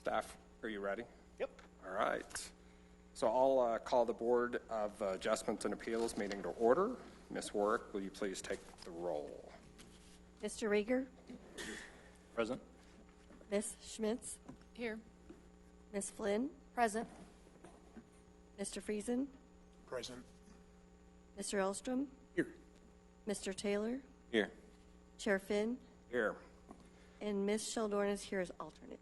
Staff, are you ready? Yep. All right. So I'll call the Board of Adjustments and Appeals meeting to order. Ms. Warwick, will you please take the roll? Mr. Rieger? Present. Ms. Schmitz? Here. Ms. Flynn? Present. Mr. Friesen? Present. Mr. Elstrom? Here. Mr. Taylor? Here. Chair Finn? Here. And Ms. Sheldorn is here as alternate.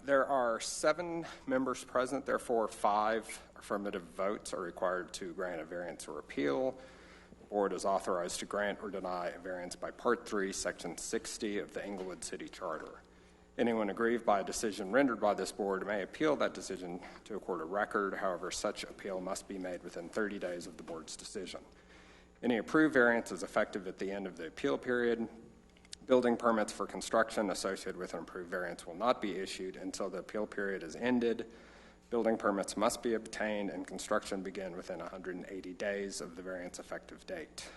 There are 7 members present, therefore 5 affirmative votes are required to grant a variance or appeal. The Board is authorized to grant or deny a variance by Part 3, Section 60 of the Englewood City Charter. Anyone aggrieved by a decision rendered by this Board may appeal that decision to a court of record. However, such appeal must be made within 30 days of the Board's decision. Any approved variance is effective at the end of the appeal period. Building permits for construction associated with an approved variance will not be issued until the appeal period is ended. Building permits must be obtained and construction begin within 180 days of the variance effective date.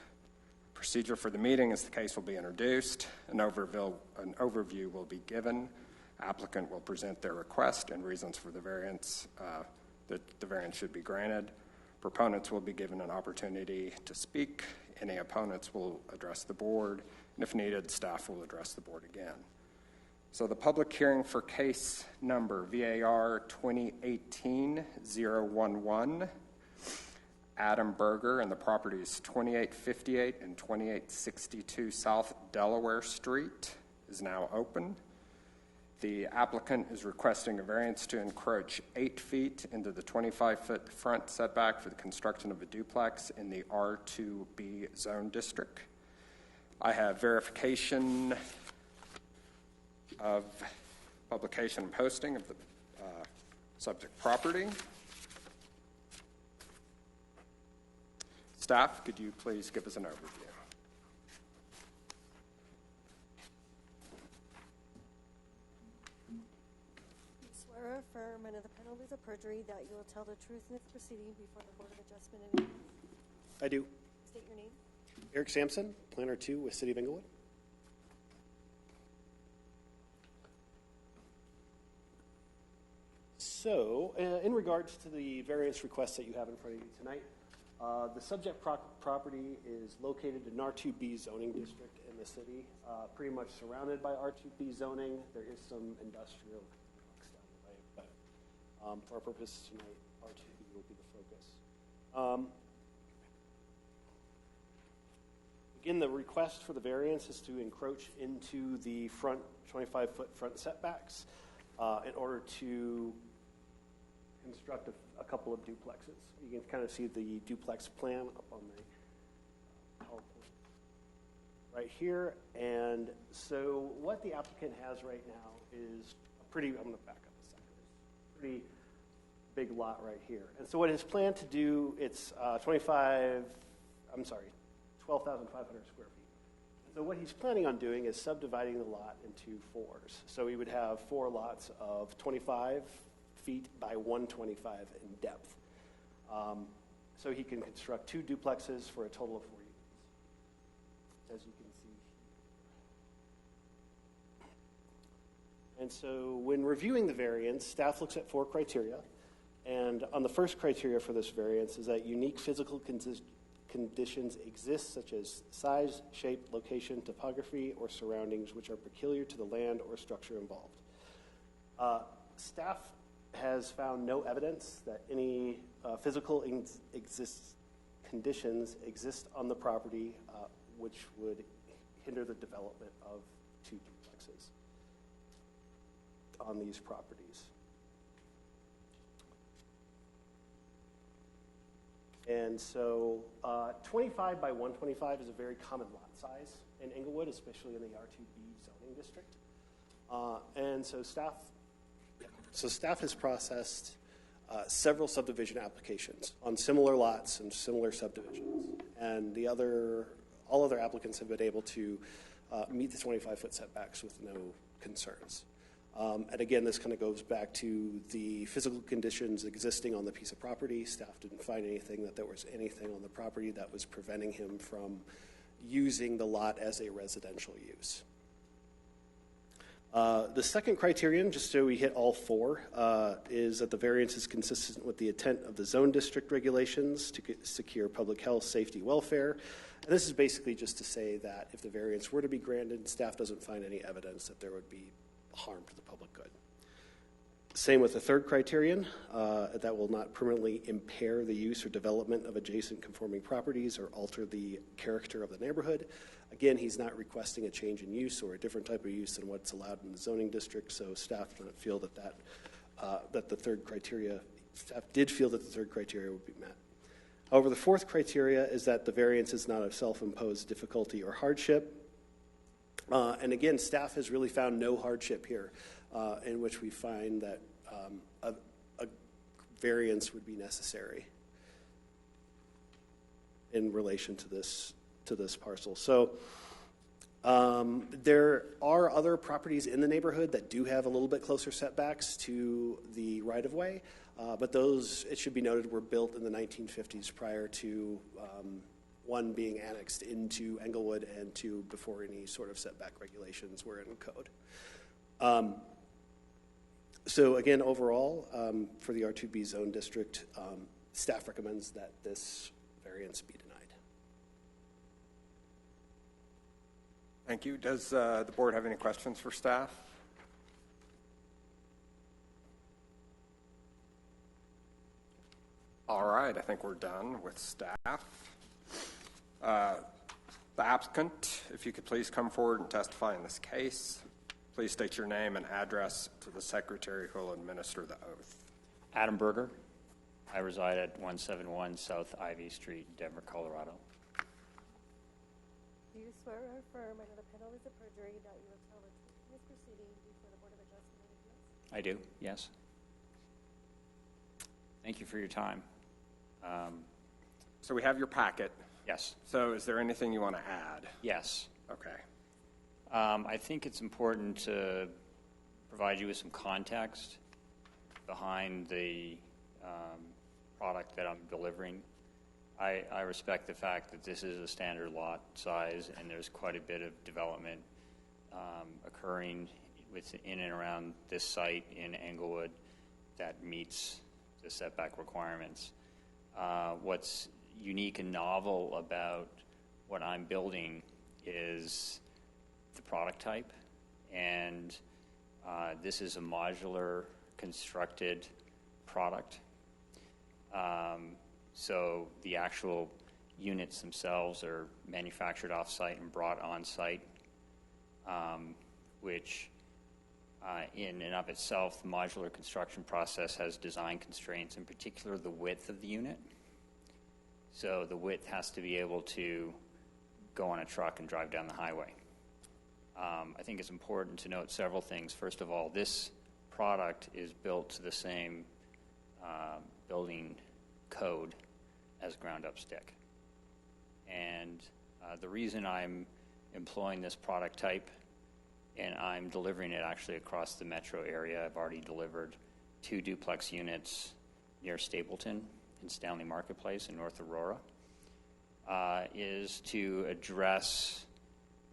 Procedure for the meeting is the case will be introduced. An overview will be given. Applicant will present their request and reasons for the variance that the variance should be granted. Proponents will be given an opportunity to speak. Any opponents will address the Board. And if needed, staff will address the Board again. So the public hearing for case number VAR2018-011, Adam Berger and the properties 2858 and 2862 South Delaware Street is now open. The applicant is requesting a variance to encroach 8 feet into the 25-foot front setback for the construction of a duplex in the R2B zone district. I have verification of publication and posting of the subject property. Staff, could you please give us an overview? You swear or affirm under the penalties of perjury that you will tell the truth in this proceeding before the Board of Adjustment and Appeals? I do. State your name. Eric Sampson, Planner 2 with City of Englewood. So, in regards to the variance requests that you have in front of you tonight, the subject property is located in R2B zoning district in the city, pretty much surrounded by R2B zoning. There is some industrial down the way, but for our purposes tonight, R2B will be the focus. Again, the request for the variance is to encroach into the front 25-foot front setbacks in order to construct a couple of duplexes. You can kind of see the duplex plan up on the PowerPoint right here. And so what the applicant has right now is a pretty, I'm going to back up a second, pretty big lot right here. And so what his plan to do, it's 12,500 square feet. So what he's planning on doing is subdividing the lot into 4s. So he would have 4 lots of 25 feet by 125 in depth. So he can construct 2 duplexes for a total of 4 units, as you can see here. And so when reviewing the variance, staff looks at 4 criteria. And on the first criteria for this variance is that unique physical conditions exist, such as size, shape, location, topography, or surroundings which are peculiar to the land or structure involved. Staff has found no evidence that any physical conditions exist on the property which would hinder the development of 2 duplexes on these properties. And so 25 by 125 is a very common lot size in Englewood, especially in the R2B zoning district. And so staff has processed several subdivision applications on similar lots and similar subdivisions. And all other applicants have been able to meet the 25-foot setbacks with no concerns. And again, this kind of goes back to the physical conditions existing on the piece of property. Staff didn't find anything that there was anything on the property that was preventing him from using the lot as a residential use. The second criterion, just so we hit all four, is that the variance is consistent with the intent of the zone district regulations to secure public health, safety, welfare. And this is basically just to say that if the variance were to be granted, staff doesn't find any evidence that there would be harm to the public good. Same with the third criterion, that will not permanently impair the use or development of adjacent conforming properties or alter the character of the neighborhood. Again, he's not requesting a change in use or a different type of use than what's allowed in the zoning district, so staff doesn't feel that the third criteria, staff did feel that the third criteria would be met. However, the fourth criteria is that the variance is not a self-imposed difficulty or hardship. And again, staff has really found no hardship here, in which we find that a variance would be necessary in relation to this parcel. So there are other properties in the neighborhood that do have a little bit closer setbacks to the right-of-way, but those, it should be noted, were built in the 1950s prior to one being annexed into Englewood and two before any sort of setback regulations were in code. So again, overall, for the R2B zone district, staff recommends that this variance be denied. Thank you. Does the board have any questions for staff? All right, I think we're done with staff. The applicant, if you could please come forward and testify in this case. Please state your name and address to the secretary who will administer the oath. Adam Berger. I reside at 171 South Ivy Street, Denver, Colorado. Do you swear or affirm under the penalties of perjury that you will tell the truth in this proceeding before the Board of Adjustment and Appeals? I do, yes. Thank you for your time. So we have your packet. Yes. So is there anything you want to add? Yes. Okay. I think it's important to provide you with some context behind the product that I'm delivering. I respect the fact that this is a standard lot size and there's quite a bit of development occurring in and around this site in Englewood that meets the setback requirements. What's unique and novel about what I'm building is the product type, and this is a modular constructed product. So the actual units themselves are manufactured off-site and brought on-site, which in and of itself, the modular construction process has design constraints, in particular the width of the unit. So the width has to be able to go on a truck and drive down the highway. I think it's important to note several things. First of all, this product is built to the same building code as ground-up stick. And the reason I'm employing this product type, and I'm delivering it actually across the metro area, I've already delivered 2 duplex units near Stapleton in Stanley Marketplace in North Aurora, is to address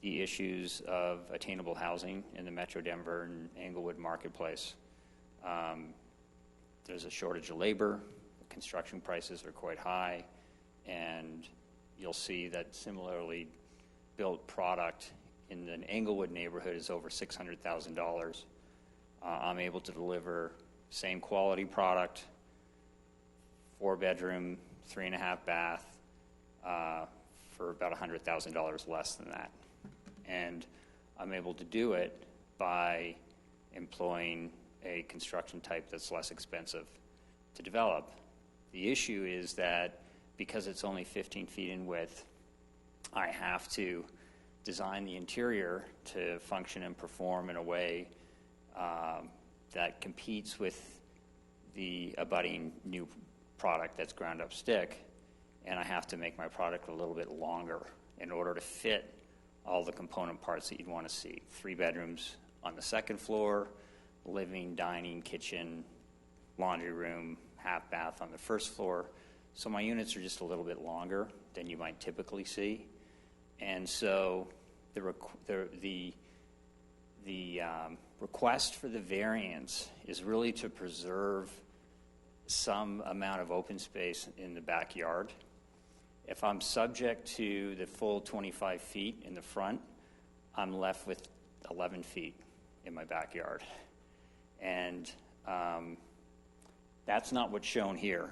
the issues of attainable housing in the Metro Denver and Englewood marketplace. There's a shortage of labor, construction prices are quite high, and you'll see that similarly built product in the Englewood neighborhood is over $600,000. I'm able to deliver same quality product, 4-bedroom, 3.5 bath, for about $100,000 less than that. And I'm able to do it by employing a construction type that's less expensive to develop. The issue is that because it's only 15 feet in width, I have to design the interior to function and perform in a way that competes with the abutting new product that's ground up stick, and I have to make my product a little bit longer in order to fit all the component parts that you'd want to see. 3 bedrooms on the second floor, living, dining, kitchen, laundry room, half bath on the first floor. So my units are just a little bit longer than you might typically see. And so the the request for the variance is really to preserve some amount of open space in the backyard. If I'm subject to the full 25 feet in the front, I'm left with 11 feet in my backyard. And that's not what's shown here.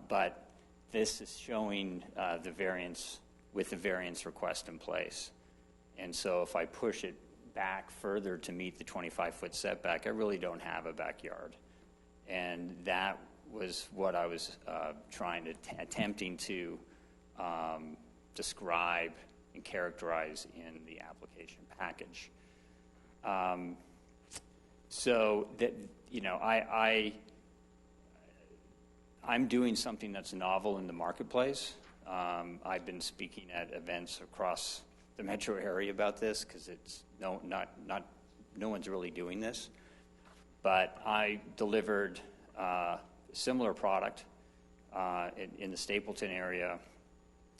But this is showing the variance with the variance request in place. And so if I push it back further to meet the 25-foot setback, I really don't have a backyard. And that was what I was attempting to describe and characterize in the application package. So that, you know, I'm doing something that's novel in the marketplace. I've been speaking at events across the metro area about this because it's no one's really doing this. But I delivered a similar product in the Stapleton area.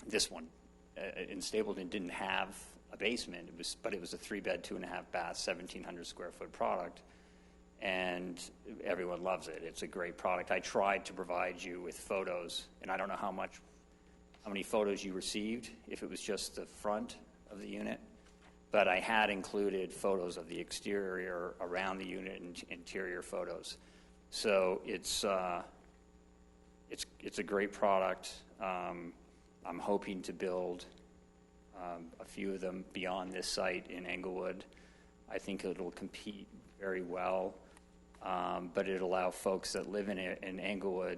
This one in Stapleton didn't have a basement, but it was a 3-bed, 2.5-bath, 1,700 square foot product, and everyone loves it. It's a great product. I tried to provide you with photos, and I don't know how many photos you received, if it was just the front of the unit, but I had included photos of the exterior around the unit and interior photos. So it's a great product. I'm hoping to build a few of them beyond this site in Englewood. I think it'll compete very well, but it'll allow folks that live in Englewood,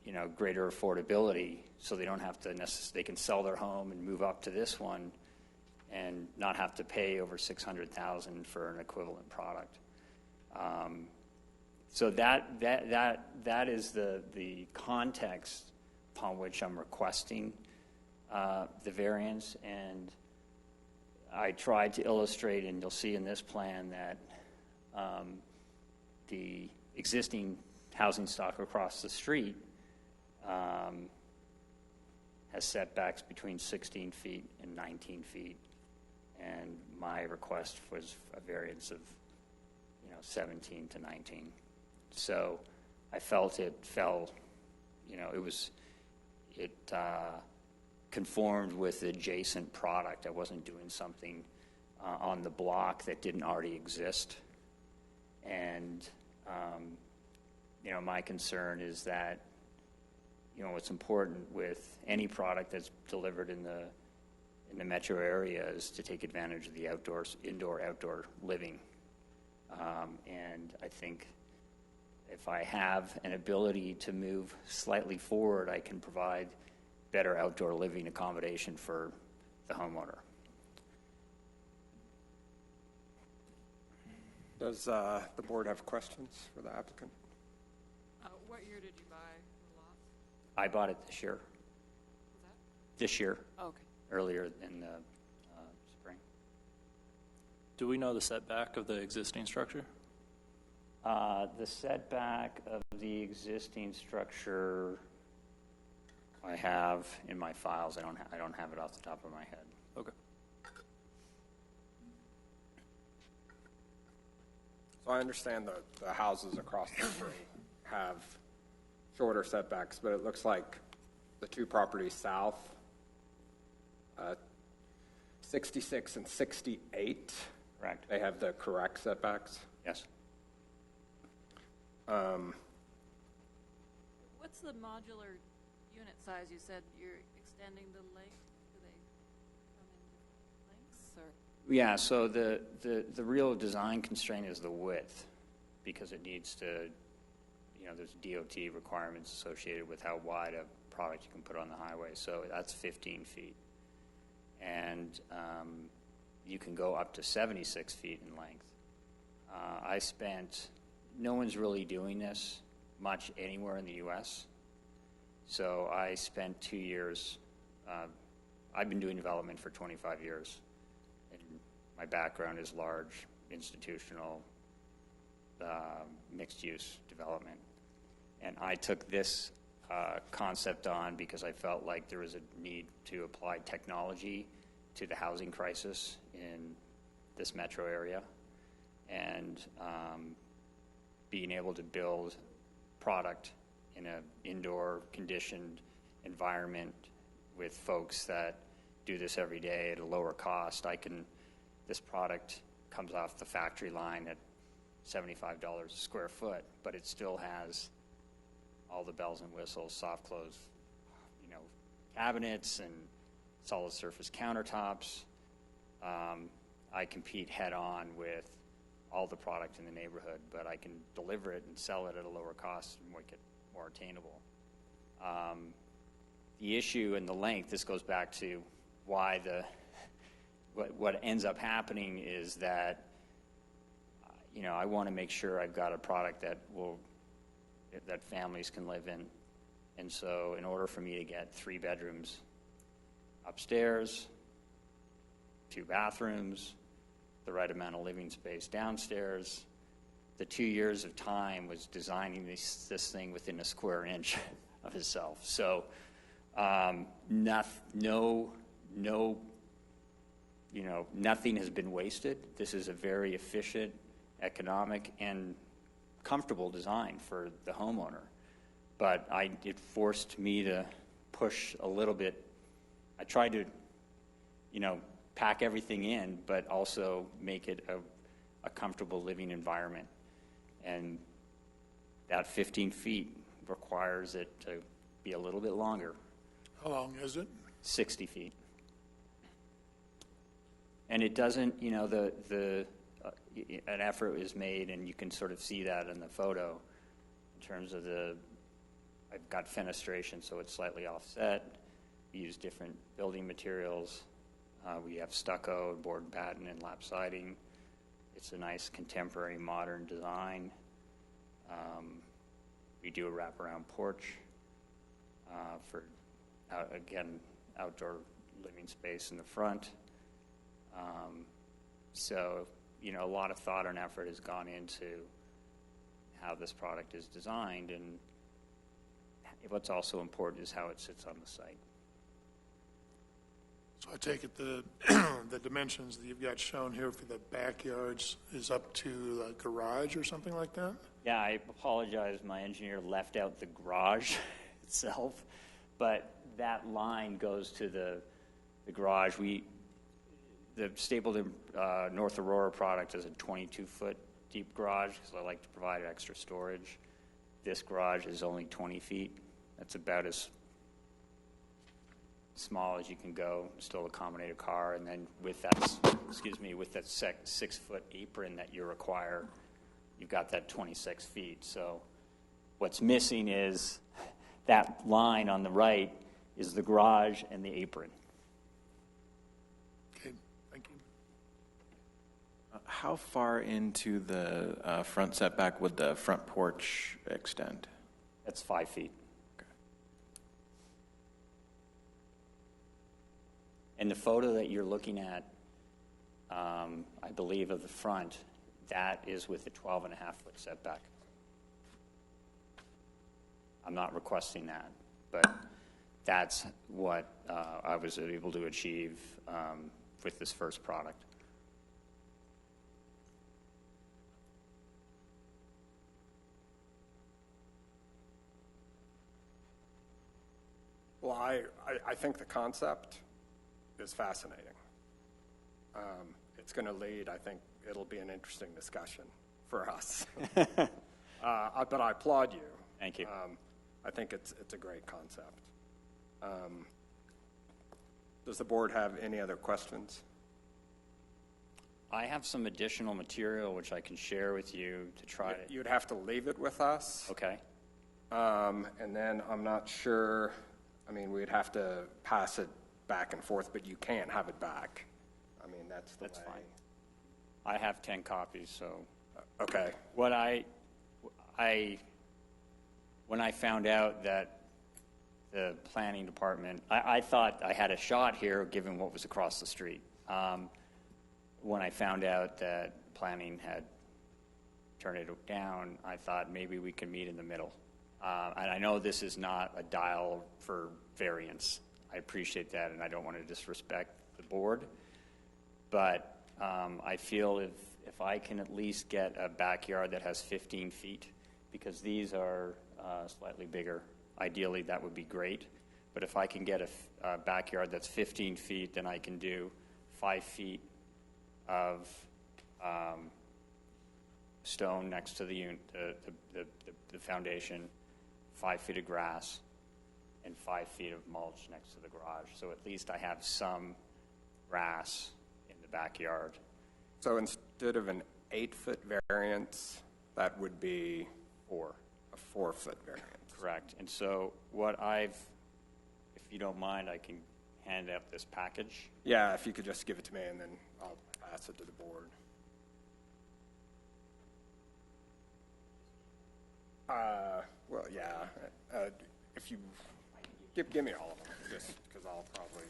you know, greater affordability, so they don't have to they can sell their home and move up to this one and not have to pay over $600,000 for an equivalent product. So that is the context upon which I'm requesting the variance, and I tried to illustrate, and you'll see in this plan that the existing housing stock across the street has setbacks between 16 feet and 19 feet, and my request was a variance of 17 to 19. So I felt it fell, it conformed with the adjacent product. I wasn't doing something on the block that didn't already exist. And, my concern is that, what's important with any product that's delivered in the metro area is to take advantage of the indoor-outdoor living. And I think if I have an ability to move slightly forward, I can provide better outdoor living accommodation for the homeowner. Does the board have questions for the applicant? What year did you buy the lot? I bought it this year. Was that? This year. Oh, okay. Earlier in the spring. Do we know the setback of the existing structure? The setback of the existing structure I have in my files. I don't have it off the top of my head. Okay. So I understand the houses across the street have shorter setbacks, but it looks like the two properties south, 66 and 68. Correct. They have the correct setbacks. Yes. What's the modular unit size? You said you're extending the length. Do they come in lengths or? Yeah. So the real design constraint is the width, because it needs to, there's DOT requirements associated with how wide a product you can put on the highway. So that's 15 feet, and you can go up to 76 feet in length. No one's really doing this much anywhere in the U.S. So I spent 2 years, I've been doing development for 25 years, and my background is large, institutional, mixed-use development. And I took this concept on because I felt like there was a need to apply technology to the housing crisis in this metro area, and being able to build product in an indoor conditioned environment with folks that do this every day at a lower cost. This product comes off the factory line at $75 a square foot, but it still has all the bells and whistles, soft close, cabinets and solid surface countertops. I compete head on with all the product in the neighborhood, but I can deliver it and sell it at a lower cost and make it more attainable. The issue and the length, this goes back to why what ends up happening is that I want to make sure I've got a product that families can live in. And so in order for me to get 3 bedrooms upstairs, 2 bathrooms, the right amount of living space downstairs, the 2 years of time was designing this thing within a square inch of itself. So nothing has been wasted. This is a very efficient, economic, and comfortable design for the homeowner. But it forced me to push a little bit. I tried to, pack everything in, but also make it a comfortable living environment. And that 15 feet requires it to be a little bit longer. How long is it? 60 feet. And it doesn't, an effort is made, and you can sort of see that in the photo in terms of I've got fenestration, so it's slightly offset. We use different building materials. We have stucco, board and batten, and lap siding. It's a nice contemporary modern design. We do a wraparound porch for, outdoor living space in the front. So, a lot of thought and effort has gone into how this product is designed, and what's also important is how it sits on the site. So I take it the dimensions that you've got shown here for the backyards is up to the garage or something like that? Yeah, I apologize. My engineer left out the garage itself, but that line goes to the garage. The Stapleton North Aurora product is a 22-foot deep garage because I like to provide extra storage. This garage is only 20 feet. That's about as small as you can go, still accommodate a car. And then with that 6-foot apron that you require, you've got that 26 feet. So what's missing is that line on the right is the garage and the apron. Okay, thank you. How far into the front setback would the front porch extend? That's 5 feet. Okay. And the photo that you're looking at, I believe, of the front, that is with the 12.5-foot setback. I'm not requesting that, but that's what I was able to achieve with this first product. Well, I think the concept is fascinating. It's going to lead, I think it'll be an interesting discussion for us. But I applaud you. Thank you. I think it's a great concept. Does the board have any other questions? I have some additional material which I can share with you to try to... You'd have to leave it with us. Okay. And then I'm not sure, we'd have to pass it back and forth, but you can't have it back. That's the way. That's fine. I have 10 copies, so... Okay. When I found out that the planning department, I thought I had a shot here given what was across the street. When I found out that planning had turned it down, I thought maybe we could meet in the middle. And I know this is not a dial for variance. I appreciate that, and I don't want to disrespect the board. But I feel if I can at least get a backyard that has 15 feet, because these are slightly bigger, ideally that would be great. But if I can get a backyard that's 15 feet, then I can do 5 feet of stone next to the foundation, 5 feet of grass, and 5 feet of mulch next to the garage. So at least I have some grass in the backyard. So instead of an 8-foot variance, that would be a 4-foot variance. Correct. And so if you don't mind, I can hand out this package. Yeah, if you could just give it to me, and then I'll pass it to the board. Well, yeah. If you give me all of them, just because I'll probably.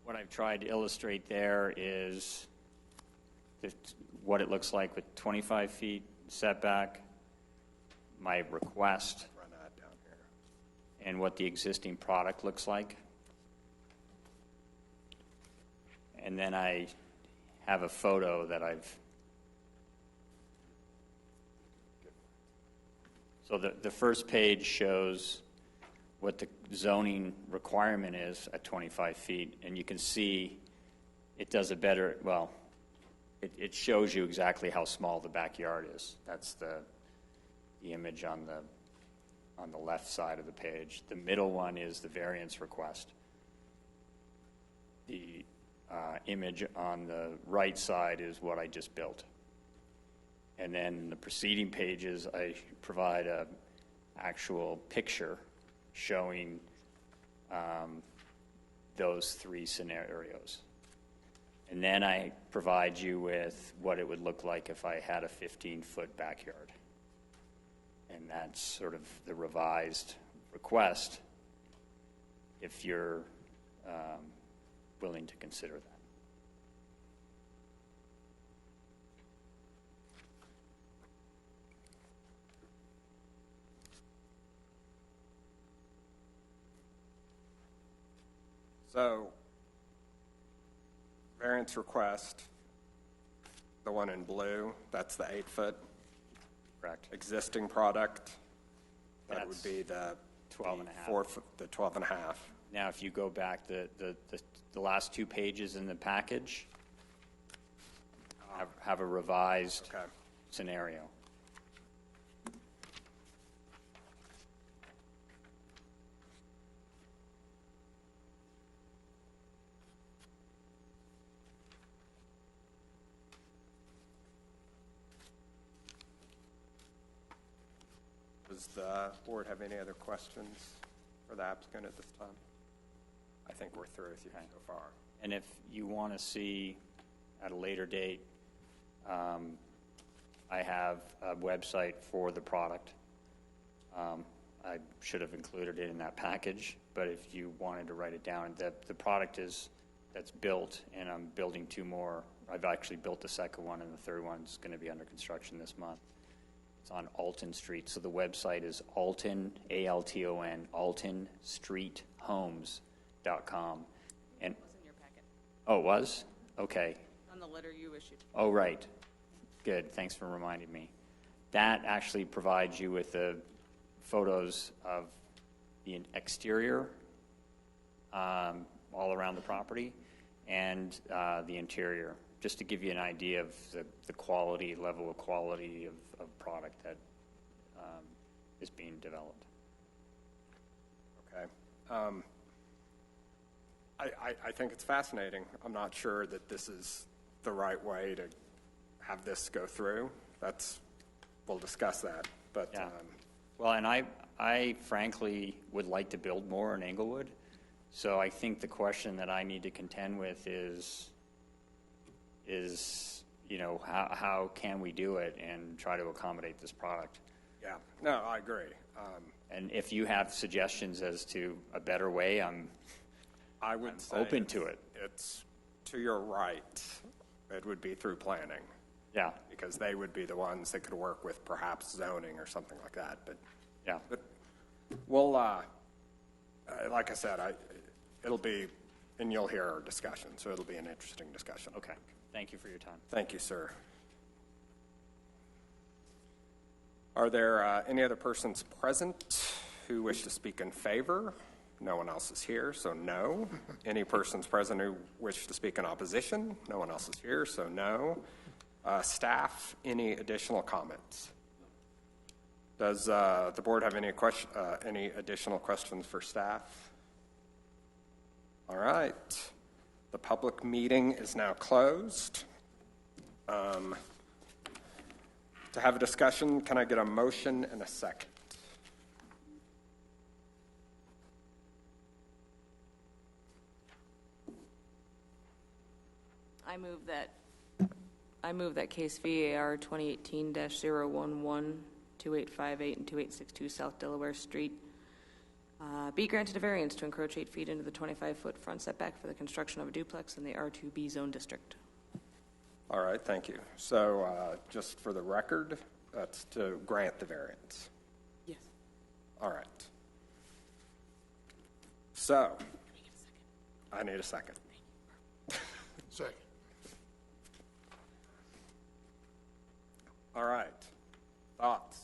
What I've tried to illustrate there is what it looks like with 25 feet setback, my request, Run that down here. and what the existing product looks like. And then I have a photo that So the first page shows what the zoning requirement is at 25 feet, and you can see it does a better, well, it shows you exactly how small the backyard is. That's the image on the left side of the page. The middle one is the variance request. The image on the right side is what I just built. And then in the preceding pages, I provide a actual picture showing those 3 scenarios. And then I provide you with what it would look like if I had a 15-foot backyard. And that's sort of the revised request if you're willing to consider that. So, variance request, the one in blue, that's the 8-foot. Correct. Existing product, that That's would be the 12 and a half. 4-foot, the 12 and a half. Now, if you go back, the last 2 pages in the package have a revised Okay. scenario. Does the board have any other questions for the applicant at this time? I think we're through with you Okay. so far. And if you want to see at a later date, I have a website for the product. I should have included it in that package, but if you wanted to write it down, the product that's built, and I'm building 2 more. I've actually built the second one, and the third one's going to be under construction this month. It's on Alton Street. So the website is Alton, A-L-T-O-N, altonstreethomes.com. And It was in your packet, oh, it was? Okay. on the letter you issued. Oh, right. Good. Thanks for reminding me. That actually provides you with the photos of the exterior all around the property and the interior, just to give you an idea of the quality, level of quality of product that is being developed. Okay. I think it's fascinating. I'm not sure that this is the right way to have this go through. We'll discuss that. But Yeah. Well, and I frankly would like to build more in Englewood. So I think the question that I need to contend with is how can we do it and try to accommodate this product? yeah, no, I agree. And if you have suggestions as to a better way, I would say open to it. It's to your right. It would be through planning, Yeah, because they would be the ones that could work with perhaps zoning or something like that. But yeah. we'll, like I said, it'll be and you'll hear our discussion, so it'll be an interesting discussion. Okay. Thank you for your time. Thank you, sir. Are there any other persons present who wish to speak in favor? No one else is here, so no. Any persons present who wish to speak in opposition? No one else is here, so no. Staff, any additional comments? Does the board have any additional questions for staff? All right. The public meeting is now closed. To have a discussion, can I get a motion and a second? I move that case VAR 2018-011, 2858 and 2862 South Delaware Street be granted a variance to encroach 8 feet into the 25-foot front setback for the construction of a duplex in the R2B zone district. All right, thank you. So just for the record, that's to grant the variance. Yes. All right. So, I need a second. Second. All right. Thoughts?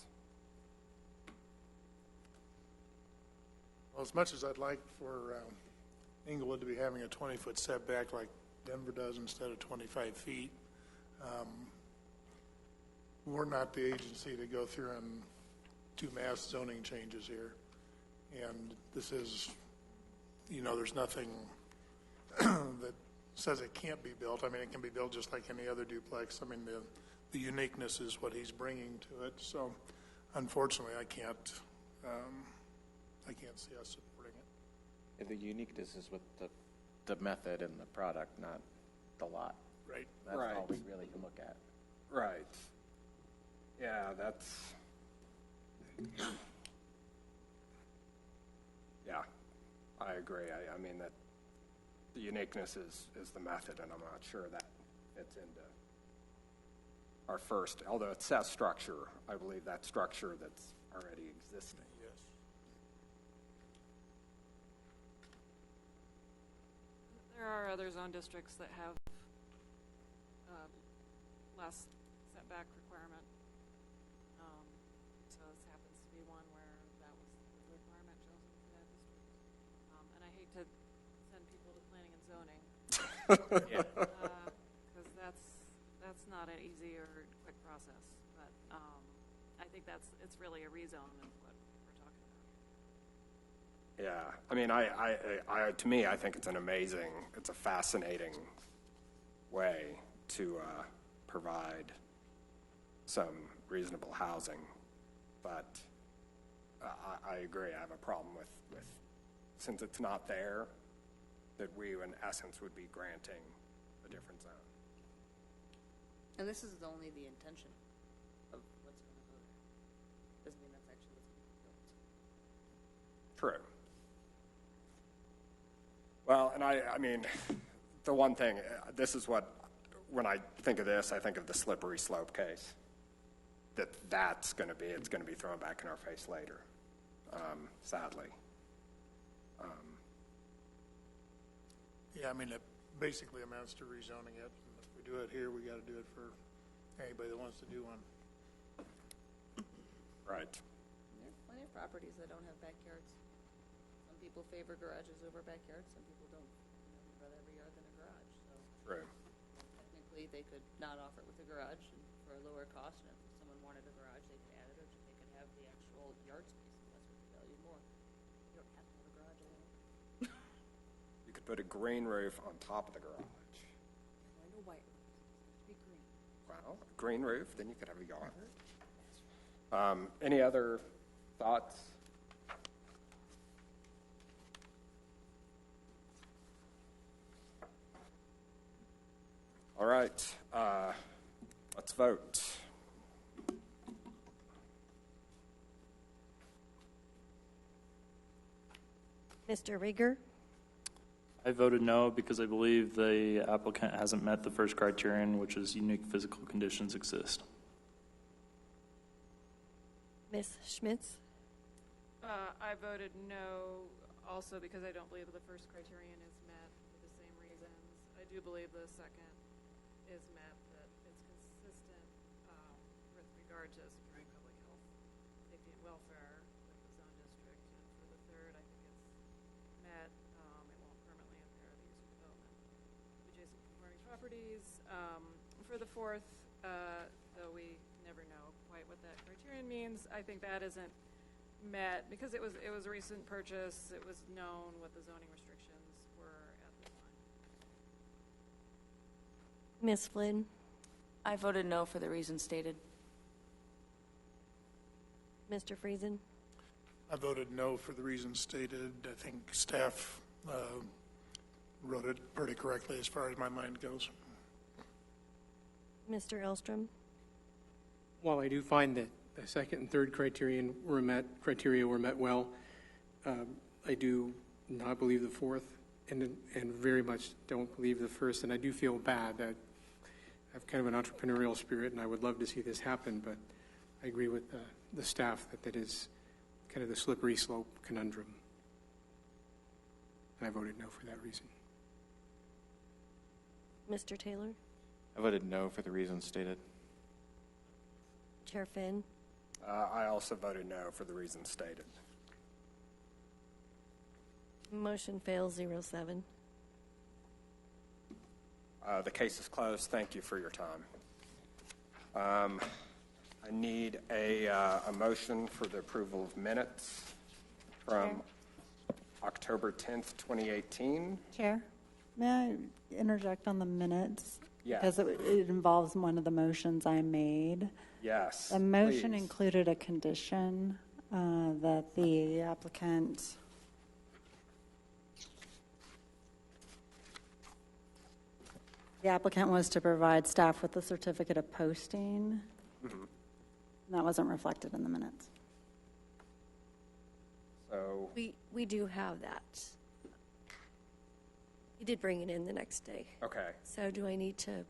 Well, as much as I'd like for Englewood to be having a 20-foot setback like Denver does instead of 25 feet, we're not the agency to go through and do mass zoning changes here. And this is, there's nothing that says it can't be built. I mean, it can be built just like any other duplex. I mean, the uniqueness is what he's bringing to it. So, unfortunately, I can't see us supporting it. The uniqueness is with the method and the product, not the lot. Right. That's Right. all we really can look at. Right. Yeah, that's... Yeah, I agree. I mean, that the uniqueness is the method, and I'm not sure that fits into our first, although it says structure, I believe that structure that's already existing. Yes. There are other zone districts that have less setback requirement. So this happens to be one where that was the requirement chosen for that district. And I hate to send people to planning and zoning because that's not an easy or quick process. But I think it's really a rezone of what we're talking about. Yeah, I mean, to me, I think it's it's a fascinating way to provide some reasonable housing, but I agree. I have a problem with since it's not there, that we, in essence, would be granting a different zone. And this is only the intention of what's going to go there. Doesn't mean that's actually what's going to be built. True. Well, and I mean, the one thing, this is what, when I think of this, I think of the slippery slope case. It's going to be thrown back in our face later, sadly. Yeah, I mean, it basically amounts to rezoning it. And if we do it here, we got to do it for anybody that wants to do one. Right. There are plenty of properties that don't have backyards. Some people favor garages over backyards. Some people don't. They'd rather have a yard than a garage. So True. technically, they could not offer it with a garage and for a lower cost. And if someone wanted a garage, they could add it, or they could have the actual yard space, and that's what they value more. You don't have to have a garage alone. You could put a green roof on top of the garage. I know white roofs. It has to be green. Well, a green roof, then you could have a yard. Any other thoughts? All right, let's vote. Mr. Rieger, I voted no because I believe the applicant hasn't met the first criterion, which is unique physical conditions exist. Ms. Schmitz, I voted no also because I don't believe the first criterion is met for the do believe the second is met, that it's consistent with regard to securing public health, safety, and welfare with the zone district. And for the third, I think it's met. It won't permanently impair the use of development adjacent conforming properties. For the fourth, though we never know quite what that criterion means, I think that isn't met because it was a recent purchase. It was known what the zoning restrictions were at the time. Ms. Flynn? I voted no for the reasons stated. Mr. Friesen? I voted no for the reasons stated. I think staff wrote it pretty correctly as far as my mind goes. Mr. Elstrom? While I do find that the second and third criteria were met well, I do not believe the fourth, and very much don't believe the first. And I do feel bad that I have kind of an entrepreneurial spirit, and I would love to see this happen. But I agree with the staff that is kind of the slippery slope conundrum, and I voted no for that reason. Mr. Taylor? I voted no for the reasons stated. Chair Finn? I also voted no for the reasons stated. Motion fails 0-7. The case is closed. Thank you for your time. I need a motion for the approval of minutes from October 10th, 2018. Chair, may I interject on the minutes? Yes. Because it involves one of the motions I made. Yes. The motion please. included a condition that the applicant was to provide staff with a certificate of posting. Mm-hmm. That wasn't reflected in the minutes. So We do have that. He did bring it in the next day. okay. So do I need to?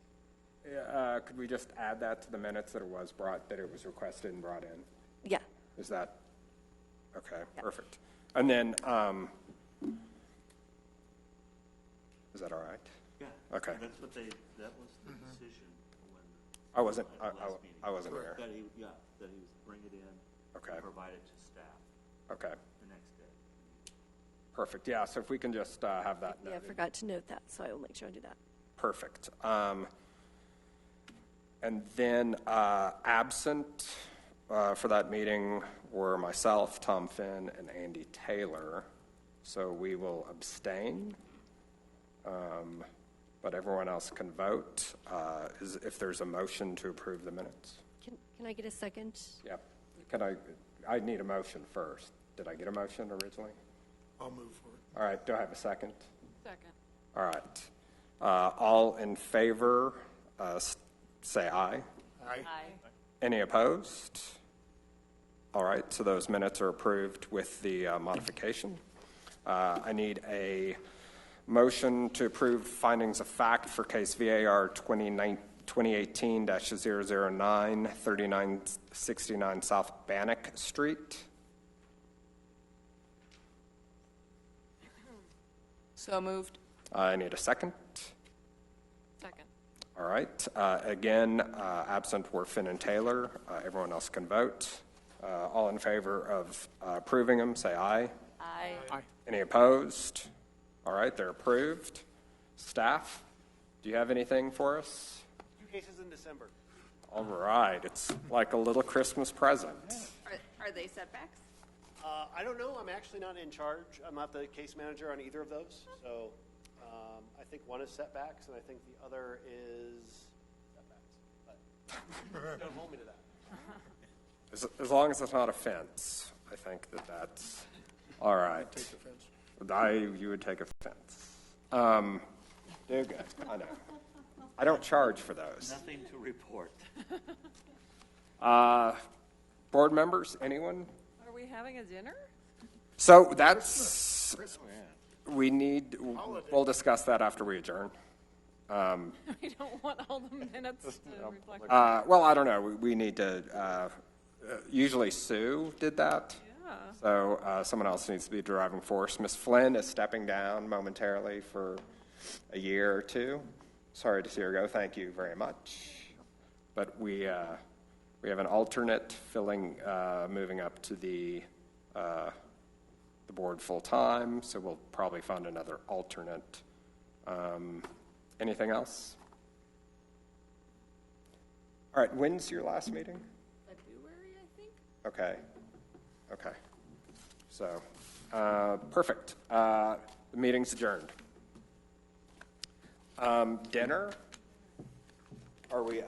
Could we just add that to the minutes that it was requested and brought in? Yeah. Is that okay? Yeah. Perfect. And then, is that all right? Yeah. Okay. That was the decision when. I wasn't. at the last meeting. I wasn't here. That he was bring it in. Okay. And provide it to staff Okay. the next day. Perfect. Yeah. So if we can just have that Yeah, I noted. forgot to note that, so I will make sure I do that. Perfect. And then absent for that meeting were myself, Tom Finn, and Andy Taylor. So we will abstain. But everyone else can vote. If there's a motion to approve the minutes. Can I get a second? Yep. I need a motion first. Did I get a motion originally? I'll move for it. All right. Do I have a second? Second. All right. All in favor, say aye. Aye. Any opposed? All right, so those minutes are approved with the modification. I need a motion to approve findings of fact for case VAR 2018-009, 3969 South Bannock Street. So moved. I need a second. Second. All right. Again, absent were Finn and Taylor. Everyone else can vote. All in favor of approving them, say aye. Aye. Any opposed? All right, they're approved. Staff, do you have anything for us? 2 cases in December. All right, it's like a little Christmas present. Are they setbacks? I don't know. I'm actually not in charge. I'm not the case manager on either of those. So I think one is setbacks, and I think the other is setbacks. But don't hold me to that. As long as it's not a fence, I think that's all right. Take offense. You would take offense. They're good. I know. I don't charge for those. Nothing to report. Board members, anyone? Are we having a dinner? So that's we need. We'll discuss that after we adjourn. We don't want all the minutes to reflect. Well, I don't know. We need to. Usually Sue did that. Yeah. So someone else needs to be the driving force. Ms. Flynn is stepping down momentarily for a year or two. Sorry to see her go. Thank you very much. But we have an alternate moving up to the board full time, so we'll probably find another alternate. Anything else? All right, when's your last meeting? February, I think. Okay. So, perfect. The meeting's adjourned. Dinner? Are we